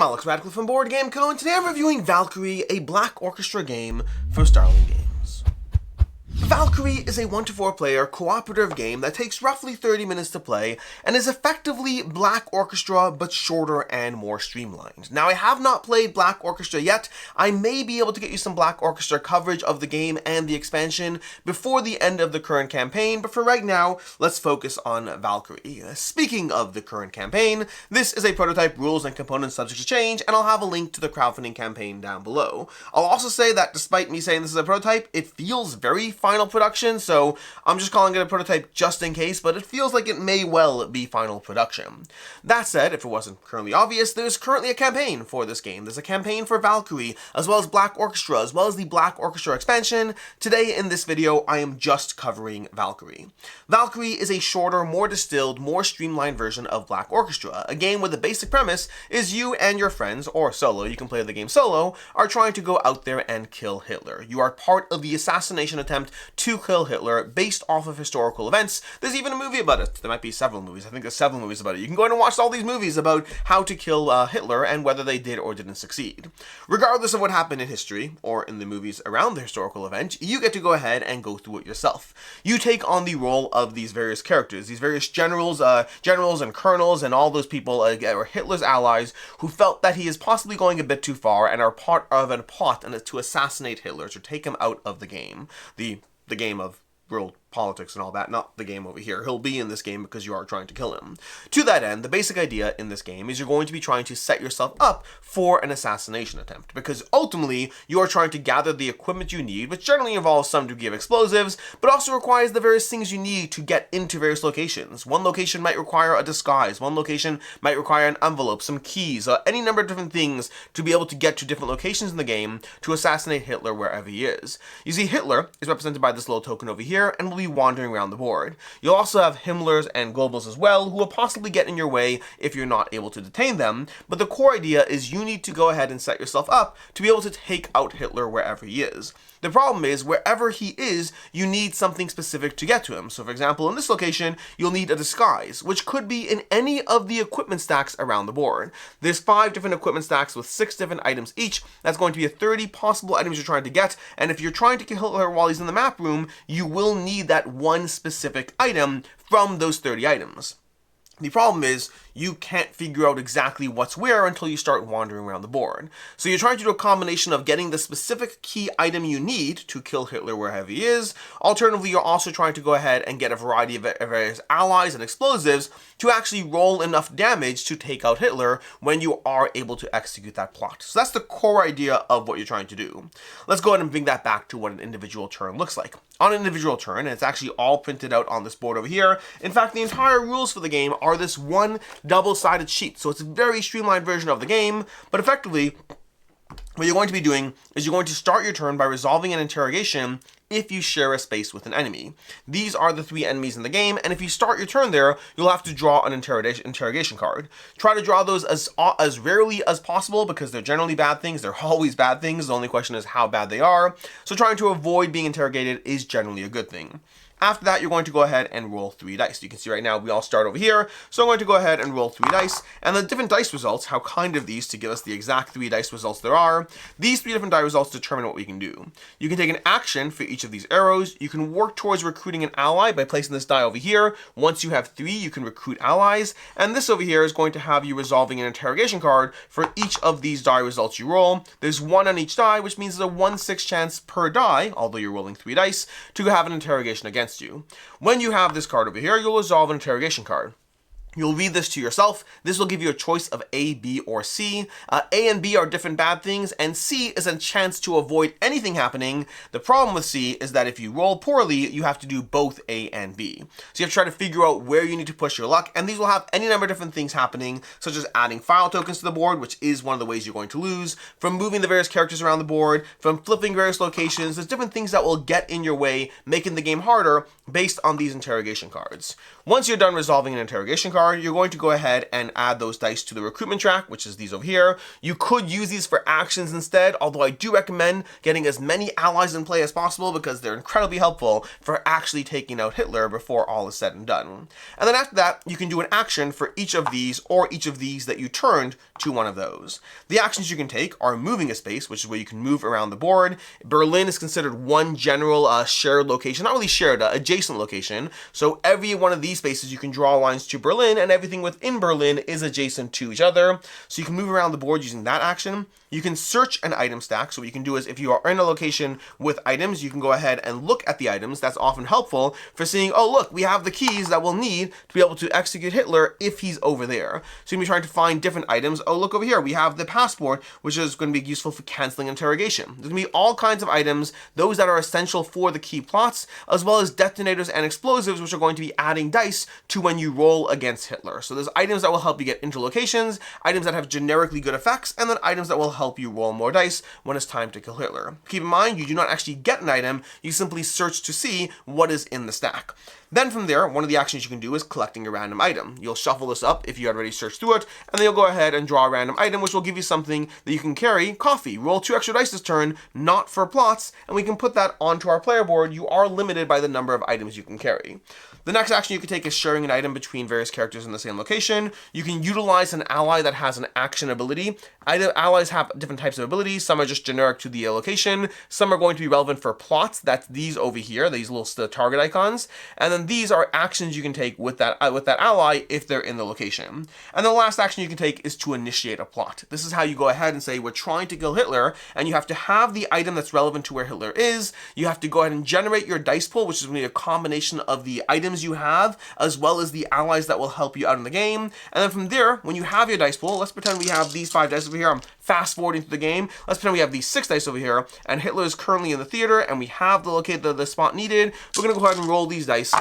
Alex Radcliffe from Board Game Co, and today I'm reviewing Valkyrie, a Black Orchestra game from Starling Games. Valkyrie is a 1-to-4 player cooperative game that takes roughly 30 minutes to play and is effectively Black Orchestra but shorter and more streamlined. Now, I have not played Black Orchestra yet. I may be able to get you some Black Orchestra coverage of the game and the expansion before the end of the current campaign, but for right now, let's focus on Valkyrie. Speaking of the current campaign, this is a prototype, rules and components subject to change, and I'll have a link to the crowdfunding campaign down below. I'll also say that despite me saying this is a prototype, it feels very final production, so I'm just calling it a prototype just in case, but it feels like it may well be final production. That said, if it wasn't currently obvious, there's currently a campaign for this game. There's a campaign for Valkyrie, as well as Black Orchestra, as well as the Black Orchestra expansion. Today in this video, I am just covering Valkyrie. Valkyrie is a shorter, more distilled, more streamlined version of Black Orchestra, a game where the basic premise is you and your friends, or solo, you can play the game solo, are trying to go out there and kill Hitler. You are part of the assassination attempt to kill Hitler based off of historical events. There's even a movie about it. There might be several movies. I think there's several movies about it. You can go in and watch all these movies about how to kill Hitler and whether they did or didn't succeed. Regardless of what happened in history or in the movies around the historical event, you get to go ahead and go through it yourself. You take on the role of these various characters, these various generals and colonels and all those people are Hitler's allies who felt that he is possibly going a bit too far and are part of a plot and to assassinate Hitler, to take him out of the game. The game of world politics and all that, not the game over here. He'll be in this game because you are trying to kill him. To that end, the basic idea in this game is you're going to be trying to set yourself up for an assassination attempt, because ultimately you are trying to gather the equipment you need, which generally involves some degree of explosives, but also requires the various things you need to get into various locations. One location might require a disguise, one location might require an envelope, some keys, any number of different things to be able to get to different locations in the game to assassinate Hitler wherever he is. You see, Hitler is represented by this little token over here and will be wandering around the board. You'll also have Himmlers and Goebbels as well, who will possibly get in your way if you're not able to detain them, but the core idea is you need to go ahead and set yourself up to be able to take out Hitler wherever he is. The problem is, wherever he is, you need something specific to get to him. So for example, in this location, you'll need a disguise, which could be in any of the equipment stacks around the board. There's 5 different equipment stacks with 6 different items each. That's going to be 30 possible items you're trying to get, and if you're trying to kill Hitler while he's in the map room, you will need that one specific item from those 30 items. The problem is, you can't figure out exactly what's where until you start wandering around the board. So you're trying to do a combination of getting the specific key item you need to kill Hitler wherever he is. Alternatively, you're also trying to go ahead and get a variety of various allies and explosives to actually roll enough damage to take out Hitler when you are able to execute that plot. So that's the core idea of what you're trying to do. Let's go ahead and bring that back to what an individual turn looks like. On an individual turn, and it's actually all printed out on this board over here. In fact, the entire rules for the game are this one double-sided sheet, so it's a very streamlined version of the game, but effectively, what you're going to be doing is you're going to start your turn by resolving an interrogation if you share a space with an enemy. These are the 3 enemies in the game, and if you start your turn there, you'll have to draw an interrogation card. Try to draw those as rarely as possible, because they're generally bad things. They're always bad things. The only question is how bad they are. So trying to avoid being interrogated is generally a good thing. After that, you're going to go ahead and roll 3 dice. You can see right now we all start over here, so I'm going to go ahead and roll 3 dice, and the different dice results, how kind of these to give us the exact 3 dice results there are, these 3 different die results determine what we can do. You can take an action for each of these arrows. You can work towards recruiting an ally by placing this die over here. Once you have 3, you can recruit allies, and this over here is going to have you resolving an interrogation card for each of these die results you roll. There's 1 on each die, which means there's a 1/6 chance per die, although you're rolling 3 dice, to have an interrogation against you. When you have this card over here, you'll resolve an interrogation card. You'll read this to yourself. This will give you a choice of A, B, or C. A and B are different bad things, and C is a chance to avoid anything happening. The problem with C is that if you roll poorly, you have to do both A and B. So you have to try to figure out where you need to push your luck, and these will have any number of different things happening, such as adding file tokens to the board, which is one of the ways you're going to lose, from moving the various characters around the board, from flipping various locations. There's different things that will get in your way, making the game harder based on these interrogation cards. Once you're done resolving an interrogation card, card, you're going to go ahead and add those dice to the recruitment track, which is these over here. You could use these for actions instead, although I do recommend getting as many allies in play as possible because they're incredibly helpful for actually taking out Hitler before all is said and done. And then after that, you can do an action for each of these or each of these that you turned to one of those. The actions you can take are moving a space, which is where you can move around the board. Berlin is considered one general shared location, not really shared, adjacent location. So every one of these spaces you can draw lines to Berlin, and everything within Berlin is adjacent to each other. So you can move around the board using that action. You can search an item stack. So what you can do is if you are in a location with items, you can go ahead and look at the items. That's often helpful for seeing, oh look, we have the keys that we'll need to be able to execute Hitler if he's over there. So you're going to be trying to find different items. Oh, look over here, we have the passport, which is going to be useful for canceling interrogation. There's going to be all kinds of items, those that are essential for the key plots, as well as detonators and explosives, which are going to be adding dice to when you roll against Hitler. So there's items that will help you get into locations, items that have generically good effects, and then items that will help you roll more dice when it's time to kill Hitler. Keep in mind, you do not actually get an item, you simply search to see what is in the stack. Then from there, one of the actions you can do is collecting a random item. You'll shuffle this up if you had already searched through it, and then you'll go ahead and draw a random item, which will give you something that you can carry. Coffee. Roll 2 extra dice this turn, not for plots, and we can put that onto our player board. You are limited by the number of items you can carry. The next action you can take is sharing an item between various characters in the same location. You can utilize an ally that has an action ability. Allies have different types of abilities. Some are just generic to the location. Some are going to be relevant for plots. That's these over here, these little target icons. And then these are actions you can take with that ally if they're in the location. And the last action you can take is to initiate a plot. This is how you go ahead and say, we're trying to kill Hitler, and you have to have the item that's relevant to where Hitler is. You have to go ahead and generate your dice pool, which is going to be a combination of the items you have, as well as the allies that will help you out in the game. And then from there, when you have your dice pool, let's pretend we have these 5 dice over here. I'm fast forwarding through the game. Let's pretend we have these 6 dice over here, and Hitler is currently in the theater, and we have the spot needed. We're going to go ahead and roll these dice.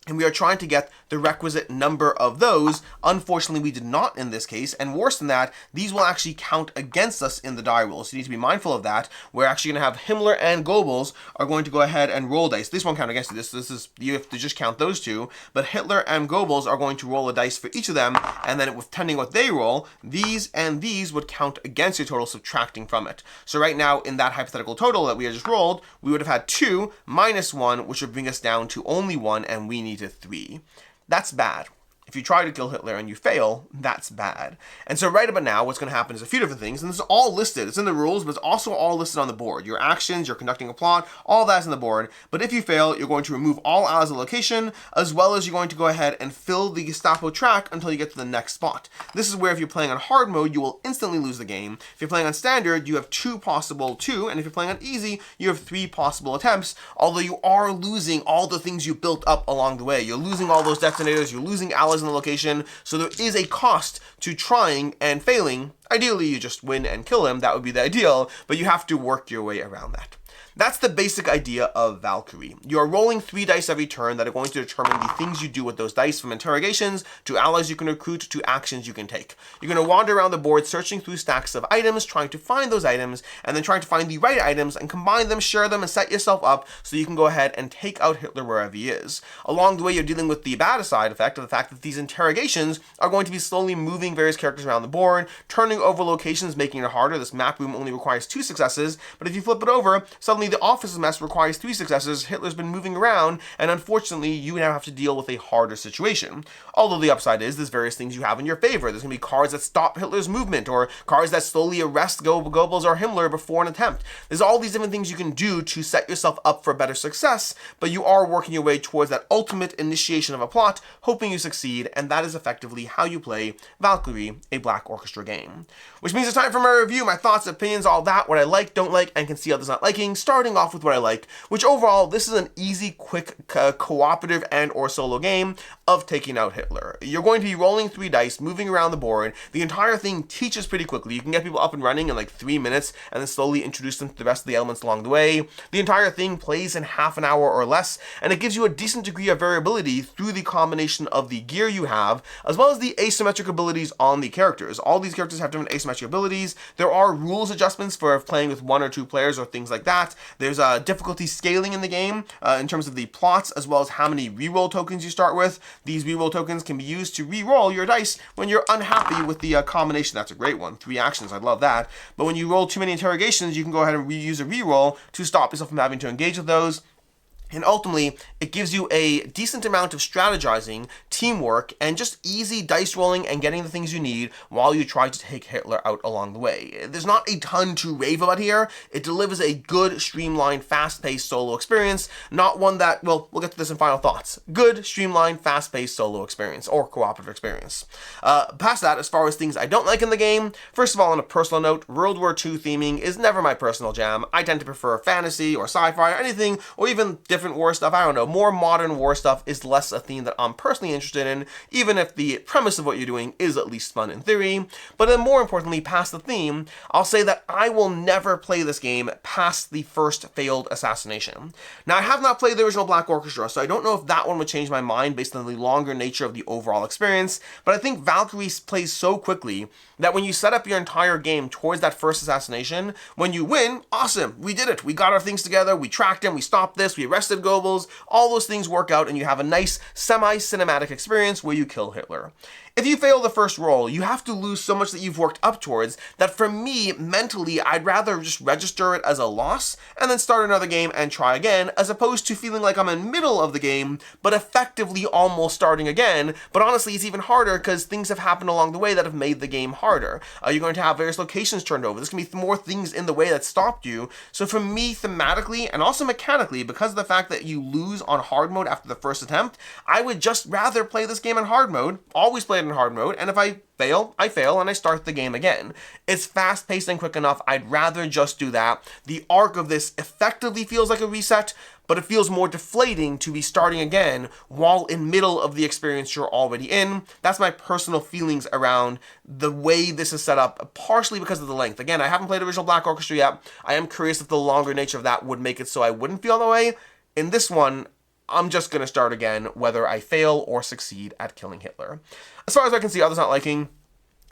And we are trying to get the requisite number of those. Unfortunately, we did not in this case. And worse than that, these will actually count against us in the die roll. So you need to be mindful of that. We're actually going to have Himmler and Goebbels are going to go ahead and roll dice. This won't count against you. This is, you have to just count those two. But Hitler and Goebbels are going to roll a dice for each of them. And then depending what they roll, these and these would count against your total, subtracting from it. So right now, in that hypothetical total that we had just rolled, we would have had 2 minus 1, which would bring us down to only 1, and we need to 3. That's bad. If you try to kill Hitler and you fail, that's bad. And so right about now, what's going to happen is a few different things, and this is all listed. It's in the rules, but it's also all listed on the board. Your actions, you're conducting a plot, all that's in the board. But if you fail, you're going to remove all allies of location, as well as you're going to go ahead and fill the Gestapo track until you get to the next spot. This is where if you're playing on hard mode, you will instantly lose the game. If you're playing on standard, you have 2 possible, and if you're playing on easy, you have 3 possible attempts, although you are losing all the things you built up along the way. You're losing all those detonators, you're losing allies in the location, so there is a cost to trying and failing. Ideally, you just win and kill him, that would be the ideal, but you have to work your way around that. That's the basic idea of Valkyrie. You are rolling 3 dice every turn that are going to determine the things you do with those dice, from interrogations to allies you can recruit to actions you can take. You're going to wander around the board searching through stacks of items, trying to find those items, and then trying to find the right items and combine them, share them, and set yourself up so you can go ahead and take out Hitler wherever he is. Along the way, you're dealing with the bad side effect of the fact that these interrogations are going to be slowly moving various characters around the board, turning over locations, making it harder. This map room only requires 2 successes, but if you flip it over, suddenly the office's mess requires 3 successes. Hitler's been moving around, and unfortunately, you now have to deal with a harder situation. Although the upside is there's various things you have in your favor. There's going to be cards that stop Hitler's movement, or cards that slowly arrest Goebbels or Himmler before an attempt. There's all these different things you can do to set yourself up for better success, but you are working your way towards that ultimate initiation of a plot, hoping you succeed, and that is effectively how you play Valkyrie, a Black Orchestra game. Which means it's time for my review, my thoughts, opinions, all that, what I like, don't like, and can see others not liking, starting off with what I like, which overall, this is an easy, quick, cooperative and or solo game of taking out Hitler. You're going to be rolling 3 dice, moving around the board. The entire thing teaches pretty quickly. You can get people up and running in like 3 minutes and then slowly introduce them to the rest of the elements along the way. The entire thing plays in half an hour or less, and it gives you a decent degree of variability through the combination of the gear you have, as well as the asymmetric abilities on the characters. All these characters have different asymmetric abilities. There are rules adjustments for playing with 1 or 2 players or things like that, There's difficulty scaling in the game in terms of the plots, as well as how many reroll tokens you start with. These reroll tokens can be used to reroll your dice when you're unhappy with the combination. That's a great one. 3 actions, I love that. But when you roll too many interrogations, you can go ahead and use a reroll to stop yourself from having to engage with those. And ultimately, it gives you a decent amount of strategizing, teamwork, and just easy dice rolling and getting the things you need while you try to take Hitler out along the way. There's not a ton to rave about here. It delivers a good, streamlined, fast-paced solo experience, not one that, well, we'll get to this in final thoughts. Good, streamlined, fast-paced solo experience, or cooperative experience. Past that, as far as things I don't like in the game, first of all, on a personal note, World War II theming is never my personal jam. I tend to prefer fantasy or sci-fi or anything, or even different war stuff. I don't know, more modern war stuff is less a theme that I'm personally interested in, even if the premise of what you're doing is at least fun in theory. But then more importantly, past the theme, I'll say that I will never play this game past the first failed assassination. Now, I have not played the original Black Orchestra, so I don't know if that one would change my mind based on the longer nature of the overall experience, but I think Valkyrie plays so quickly that when you set up your entire game towards that first assassination, when you win, awesome, we did it, we got our things together, we tracked him, we stopped this, we arrested Goebbels, all those things work out and you have a nice semi-cinematic experience where you kill Hitler. If you fail the first roll, you have to lose so much that you've worked up towards that for me, mentally, I'd rather just register it as a loss and then start another game and try again, as opposed to feeling like I'm in the middle of the game, but effectively almost starting again. But honestly, it's even harder because things have happened along the way that have made the game harder. You're going to have various locations turned over. There's going to be more things in the way that stopped you. So for me, thematically and also mechanically, because of the fact that you lose on hard mode after the first attempt, I would just rather play this game in hard mode, always play it in hard mode, and if I fail, I fail, and I start the game again. It's fast-paced and quick enough. I'd rather just do that. The arc of this effectively feels like a reset, but it feels more deflating to be starting again while in middle of the experience you're already in. That's my personal feelings around the way this is set up, partially because of the length. Again, I haven't played original Black Orchestra yet. I am curious if the longer nature of that would make it so I wouldn't feel that way. In this one, I'm just going to start again, whether I fail or succeed at killing Hitler. As far as I can see, others not liking,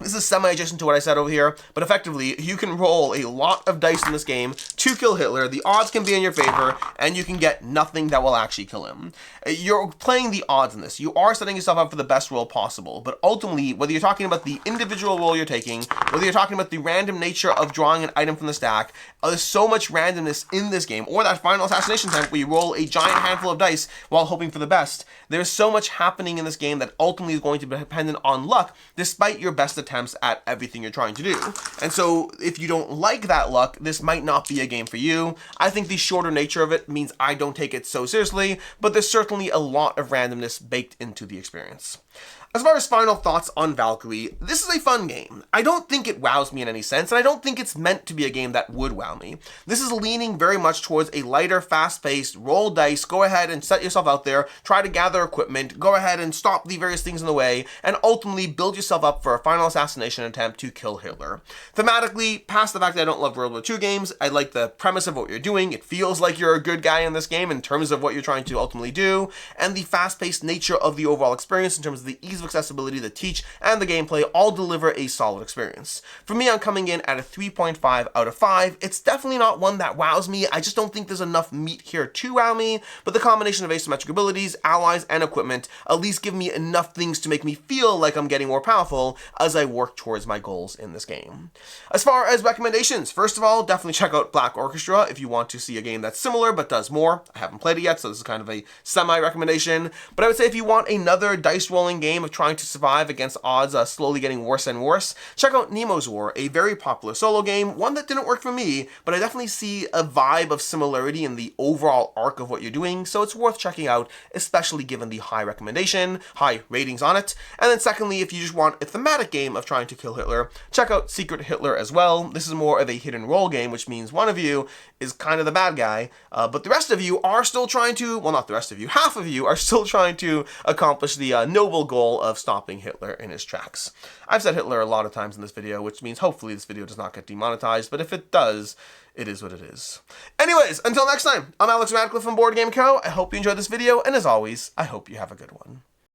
this is semi-adjacent to what I said over here, but effectively, you can roll a lot of dice in this game to kill Hitler. The odds can be in your favor, and you can get nothing that will actually kill him. You're playing the odds in this. You are setting yourself up for the best roll possible, but ultimately, whether you're talking about the individual roll you're taking, whether you're talking about the random nature of drawing an item from the stack, there's so much randomness in this game, or that final assassination attempt where you roll a giant handful of dice while hoping for the best. There's so much happening in this game that ultimately is going to be dependent on luck, despite your best attempts at everything you're trying to do. And so if you don't like that luck, this might not be a game for you. I think the shorter nature of it means I don't take it so seriously, but there's certainly a lot of randomness baked into the experience. As far as final thoughts on Valkyrie, this is a fun game. I don't think it wows me in any sense, and I don't think it's meant to be a game that would wow me. This is leaning very much towards a lighter, fast-paced, roll dice, go ahead and set yourself out there, try to gather equipment, go ahead and stop the various things in the way, and ultimately build yourself up for a final assassination attempt to kill Hitler. Thematically, past the fact that I don't love World War II games, I like the premise of what you're doing. It feels like you're a good guy in this game in terms of what you're trying to ultimately do, and the fast-paced nature of the overall experience in terms of the ease of accessibility, the teach, and the gameplay all deliver a solid experience. For me, I'm coming in at a 3.5 out of 5. It's definitely not one that wows me. I just don't think there's enough meat here to wow me, but the combination of asymmetric abilities, allies, and equipment at least give me enough things to make me feel like I'm getting more powerful as I work towards my goals in this game. As far as recommendations, first of all, definitely check out Black Orchestra if you want to see a game that's similar but does more. I haven't played it yet, so this is kind of a semi-recommendation, but I would say if you want another dice rolling game of trying to survive against odds slowly getting worse and worse, check out Nemo's War, a very popular solo game, one that didn't work for me, but I definitely see a vibe of similarity in the overall arc of what you're doing, so it's worth checking out, especially given the high ratings on it. And then secondly, if you just want a thematic game of trying to kill Hitler, check out Secret Hitler as well. This is more of a hidden role game, which means one of you is kind of the bad guy, but the rest of you are still trying to, well, not the rest of you, half of you are still trying to accomplish the noble goal of stopping Hitler in his tracks. I've said Hitler a lot of times in this video, which means hopefully this video does not get demonetized, but if it does, it is what it is. Anyways, until next time, I'm Alex Radcliffe from Board Game Co. I hope you enjoyed this video, and as always, I hope you have a good one.